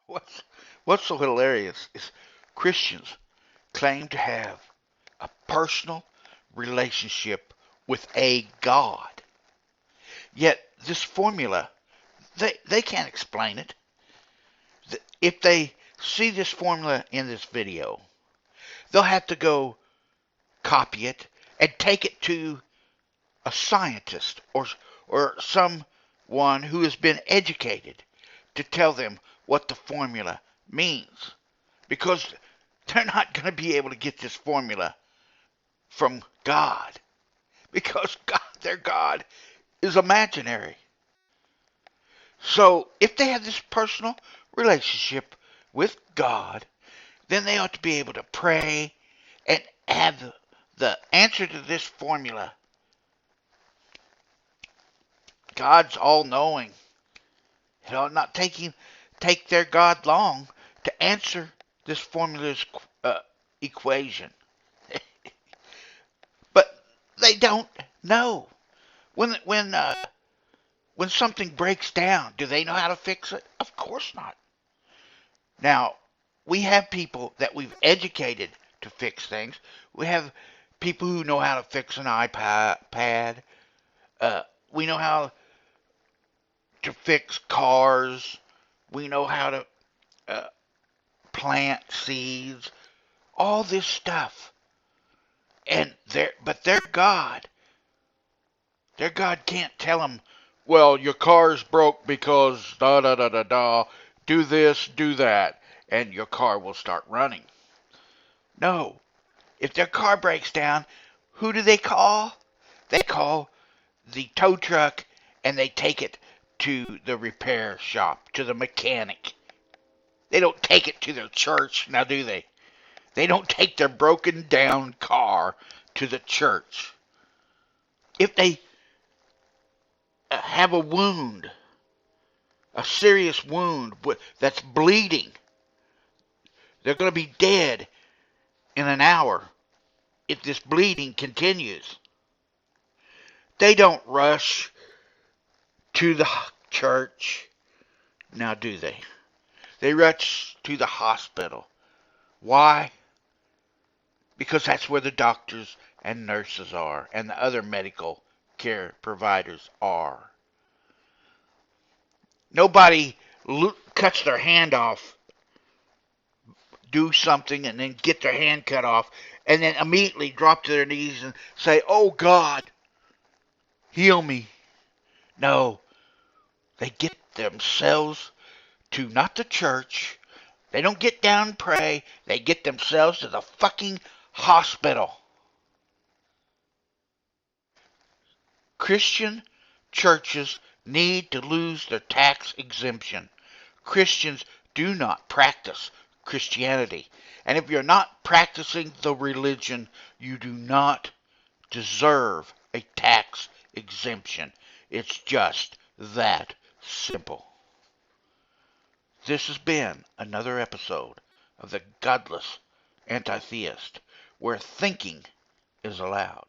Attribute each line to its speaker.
Speaker 1: What's what's so hilarious is Christians claim to have a personal relationship with a God. Yet this formula, they can't explain it. If they see this formula in this video, they'll have to go copy it and take it to a scientist or someone who has been educated to tell them what the formula means. Because they're not going to be able to get this formula from God. Because God, their God is imaginary. So if they have this personal relationship with God, then they ought to be able to pray and have the answer to this formula. God's all-knowing. It ought not take their God long to answer this formula's equation. But they don't know. When something breaks down, do they know how to fix it? Of course not. Now, we have people that we've educated to fix things. We have people who know how to fix an iPad. We know how to fix cars. We know how to plant seeds. All this stuff. But their God can't tell them, well, your car's broke because da da da da da. Do this, do that, and your car will start running. No. If their car breaks down, who do they call? They call the tow truck and they take it to the repair shop, to the mechanic. They don't take it to their church, now do they? They don't take their broken down car to the church. If they have a wound, a serious wound that's bleeding, they're going to be dead in an hour if this bleeding continues. They don't rush to the church, now do they? They rush to the hospital. Why? Because that's where the doctors and nurses are, and the other medical care providers are. Nobody cuts their hand off, do something, and then get their hand cut off, and then immediately drop to their knees and say, oh God, heal me. No, they get themselves to not the church. They don't get down and pray. They get themselves to the fucking hospital. Christian churches need to lose their tax exemption. Christians do not practice Christianity. And if you're not practicing the religion, you do not deserve a tax exemption. It's just that simple. This has been another episode of the Godless Anti-Theist, where thinking is allowed.